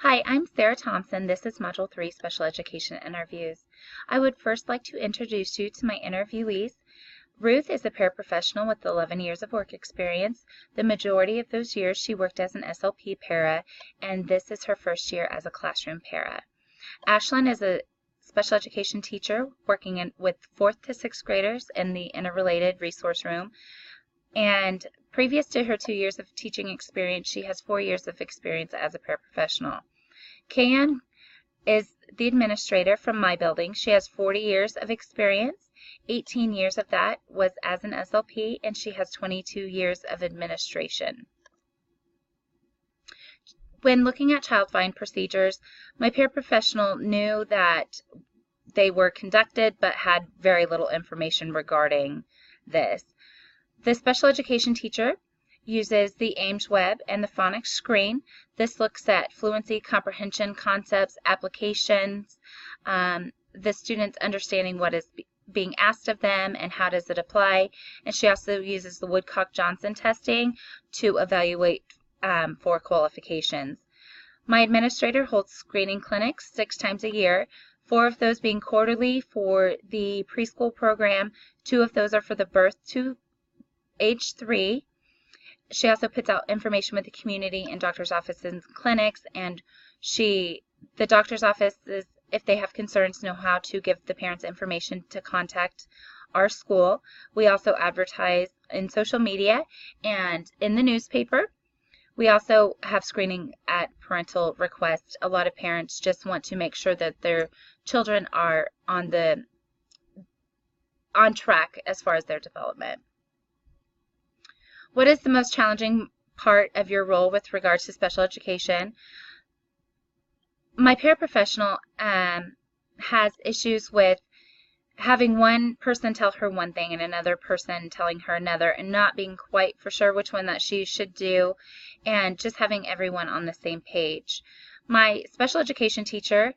Hi, I'm Sarah Thompson. This is Module 3 Special Education Interviews. I would first like to introduce you to my interviewees. Ruth is a paraprofessional with 11 years of work experience. The majority of those years she worked as an SLP para, and this is her first year as a classroom para. Ashlyn is a special education teacher working with 4th to 6th graders in the interrelated resource room. And previous to her 2 years of teaching experience, she has 4 years of experience as a paraprofessional. Kayan is the administrator from my building. She has 40 years of experience. 18 years of that was as an SLP, and she has 22 years of administration. When looking at child find procedures, my paraprofessional knew that they were conducted but had very little information regarding this. The special education teacher uses the Ames Web and the phonics screen. This looks at fluency, comprehension, concepts, applications, the students understanding what is being asked of them and how does it apply. And she also uses the Woodcock-Johnson testing to evaluate for qualifications. My administrator holds screening clinics 6 times a year, 4 of those being quarterly for the preschool program. 2 of those are for the birth to age 3. She also puts out information with the community and doctor's offices and clinics, and the doctor's offices, if they have concerns, know how to give the parents information to contact our school. We also advertise in social media and in the newspaper. We also have screening at parental request. A lot of parents just want to make sure that their children are on track as far as their development. What is the most challenging part of your role with regards to special education? My paraprofessional has issues with having one person tell her one thing and another person telling her another, and not being quite for sure which one that she should do, and just having everyone on the same page. My special education teacher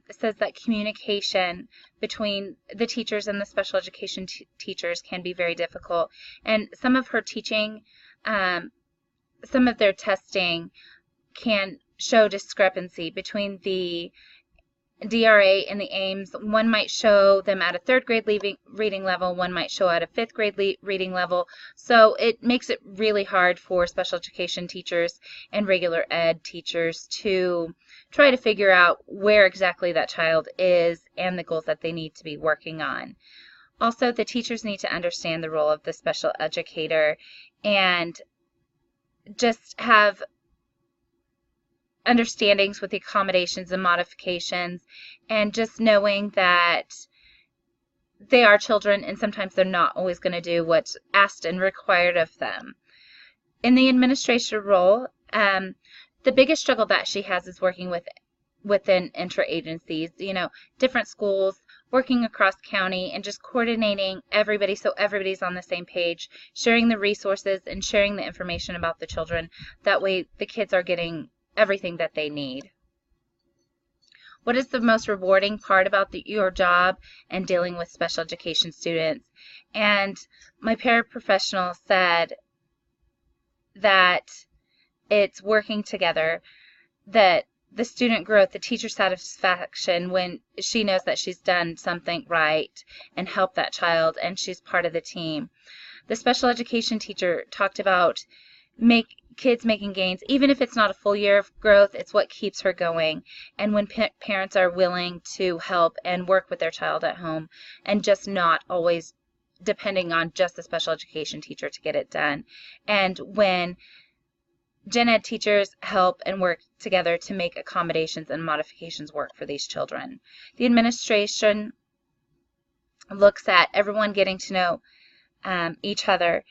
says that communication between the teachers and the special education teachers can be very difficult, and some of her teaching, some of their testing can show discrepancy between the DRA and the Ames. One might show them at a 3rd grade reading level, one might show at a 5th grade reading level, so it makes it really hard for special education teachers and regular ed teachers to try to figure out where exactly that child is and the goals that they need to be working on. Also, the teachers need to understand the role of the special educator and just have understandings with the accommodations and modifications, and just knowing that they are children and sometimes they're not always going to do what's asked and required of them. In the administration role, the biggest struggle that she has is working within interagencies, different schools, working across county, and just coordinating everybody so everybody's on the same page, sharing the resources and sharing the information about the children. That way the kids are getting everything that they need. What is the most rewarding part about your job and dealing with special education students? And my paraprofessional said that it's working together, that the student growth, the teacher satisfaction when she knows that she's done something right and helped that child and she's part of the team. The special education teacher talked about kids making gains. Even if it's not a full year of growth, it's what keeps her going. And when parents are willing to help and work with their child at home and just not always depending on just the special education teacher to get it done. And when gen ed teachers help and work together to make accommodations and modifications work for these children. The administration looks at everyone getting to know each other,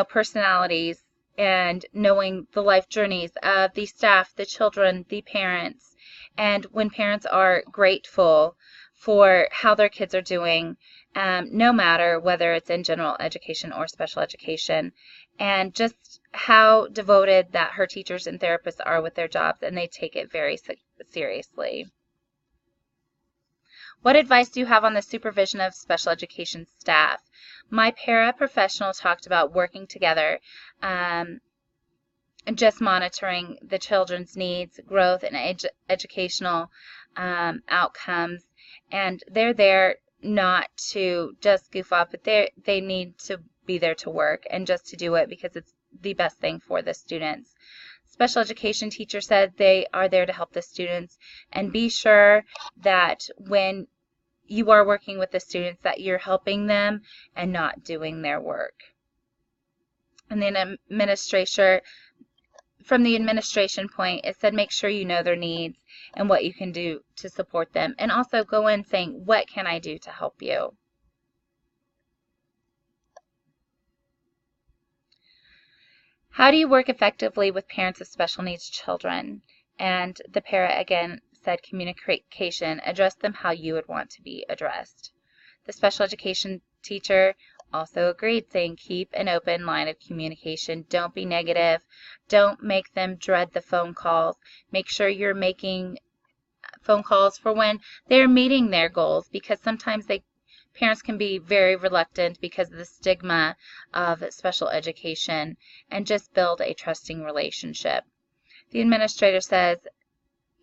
personalities, and knowing the life journeys of the staff, the children, the parents. And when parents are grateful for how their kids are doing, no matter whether it's in general education or special education, and just how devoted that her teachers and therapists are with their jobs, and they take it very seriously. What advice do you have on the supervision of special education staff? My paraprofessional talked about working together just monitoring the children's needs, growth, and educational outcomes. And they're there not to just goof off, but they need to be there to work and just to do it because it's the best thing for the students. Special education teacher said they are there to help the students, and be sure that when you are working with the students that you're helping them and not doing their work. And then from the administration point, it said make sure you know their needs and what you can do to support them, and also go in saying, what can I do to help you? How do you work effectively with parents of special needs children? And the para again said communication, address them how you would want to be addressed. The special education teacher also agreed, saying keep an open line of communication. Don't be negative. Don't make them dread the phone calls. Make sure you're making phone calls for when they're meeting their goals, because sometimes parents can be very reluctant because of the stigma of special education, and just build a trusting relationship. The administrator says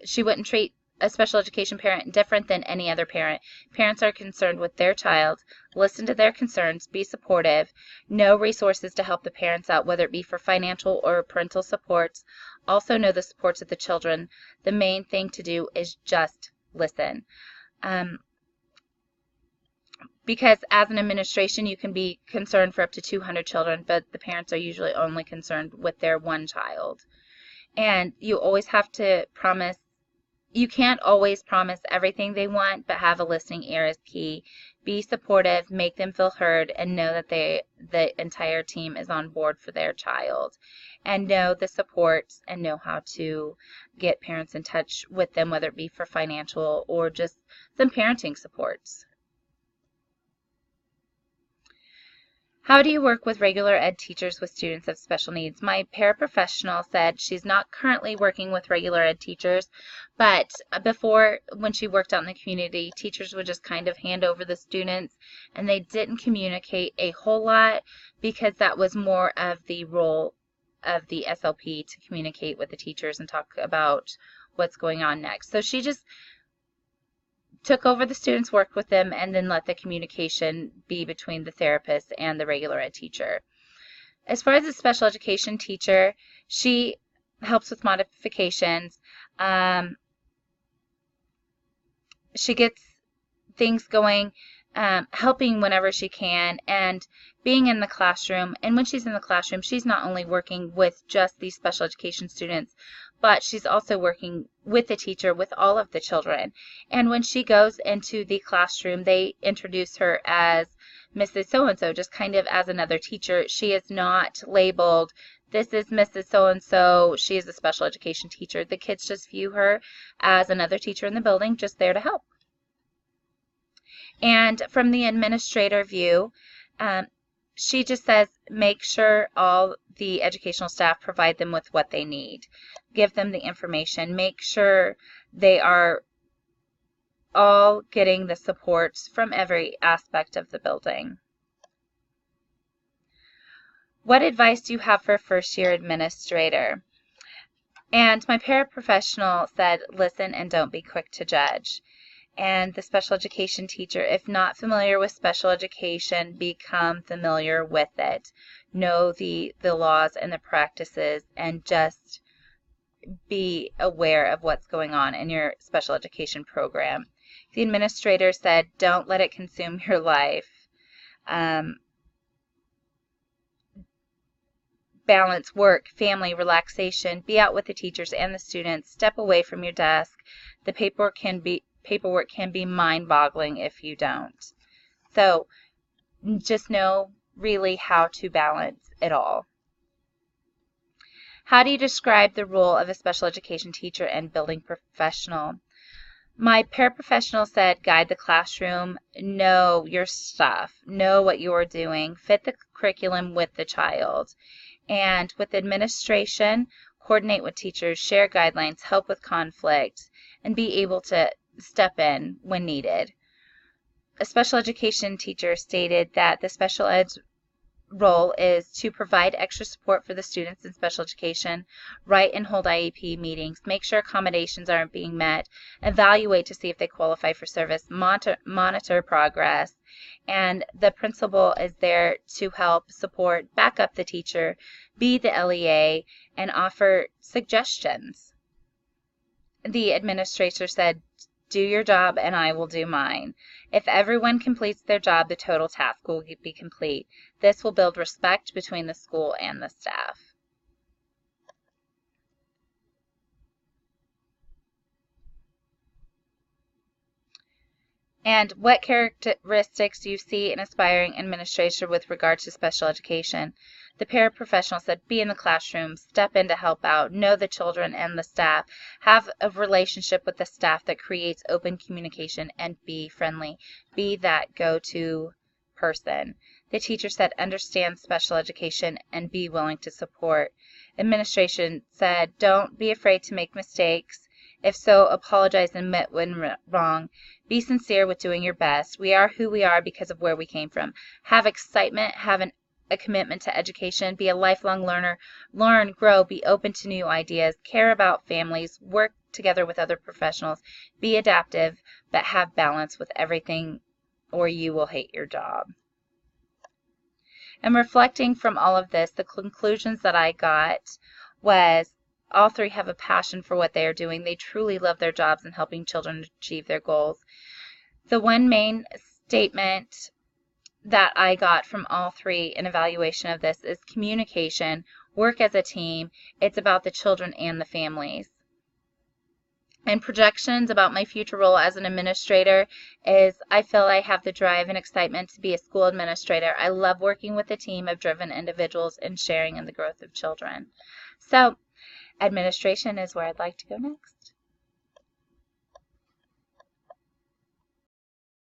she wouldn't treat a special education parent different than any other parent. Parents are concerned with their child. Listen to their concerns. Be supportive. Know resources to help the parents out, whether it be for financial or parental supports. Also know the supports of the children. The main thing to do is just listen. Because as an administration, you can be concerned for up to 200 children, but the parents are usually only concerned with their one child. And you always have to promise. You can't always promise everything they want, but have a listening ear is key. Be supportive, make them feel heard, and know that the entire team is on board for their child. And know the supports and know how to get parents in touch with them, whether it be for financial or just some parenting supports. How do you work with regular ed teachers with students of special needs? My paraprofessional said she's not currently working with regular ed teachers, but before, when she worked out in the community, teachers would just kind of hand over the students, and they didn't communicate a whole lot because that was more of the role of the SLP to communicate with the teachers and talk about what's going on next. So she just took over the students, worked with them, and then let the communication be between the therapist and the regular ed teacher. As far as the special education teacher, she helps with modifications. She gets things going, helping whenever she can, and being in the classroom. And when she's in the classroom, she's not only working with just these special education students, but she's also working with the teacher, with all of the children. And when she goes into the classroom, they introduce her as Mrs. So-and-so, just kind of as another teacher. She is not labeled, this is Mrs. So-and-so, she is a special education teacher. The kids just view her as another teacher in the building, just there to help. And from the administrator view, she just says make sure all the educational staff provide them with what they need. Give them the information. Make sure they are all getting the supports from every aspect of the building. What advice do you have for a first-year administrator? And my paraprofessional said, listen and don't be quick to judge. And the special education teacher, if not familiar with special education, become familiar with it. Know the laws and the practices, and just be aware of what's going on in your special education program. The administrator said, don't let it consume your life. Balance work, family, relaxation. Be out with the teachers and the students. Step away from your desk. The paperwork can be mind-boggling if you don't. So just know really how to balance it all. How do you describe the role of a special education teacher and building professional? My paraprofessional said guide the classroom, know your stuff, know what you're doing, fit the curriculum with the child. And with administration, coordinate with teachers, share guidelines, help with conflict, and be able to step in when needed. A special education teacher stated that the special ed role is to provide extra support for the students in special education, write and hold IEP meetings, make sure accommodations aren't being met, evaluate to see if they qualify for service, monitor progress, and the principal is there to help support, back up the teacher, be the LEA, and offer suggestions. The administrator said, "Do your job and I will do mine. If everyone completes their job, the total task will be complete. This will build respect between the school and the staff." And what characteristics do you see in aspiring administrator with regard to special education? The paraprofessional said, be in the classroom, step in to help out, know the children and the staff, have a relationship with the staff that creates open communication, and be friendly. Be that go-to person. The teacher said, understand special education and be willing to support. Administration said, don't be afraid to make mistakes. If so, apologize and admit when wrong. Be sincere with doing your best. We are who we are because of where we came from. Have excitement, have a commitment to education, be a lifelong learner, learn, grow, be open to new ideas, care about families, work together with other professionals, be adaptive, but have balance with everything or you will hate your job. And reflecting from all of this, the conclusions that I got was all three have a passion for what they are doing. They truly love their jobs and helping children achieve their goals. The one main statement that I got from all three in evaluation of this is communication, work as a team. It's about the children and the families. And projections about my future role as an administrator is I feel I have the drive and excitement to be a school administrator. I love working with a team of driven individuals and sharing in the growth of children. So administration is where I'd like to go next.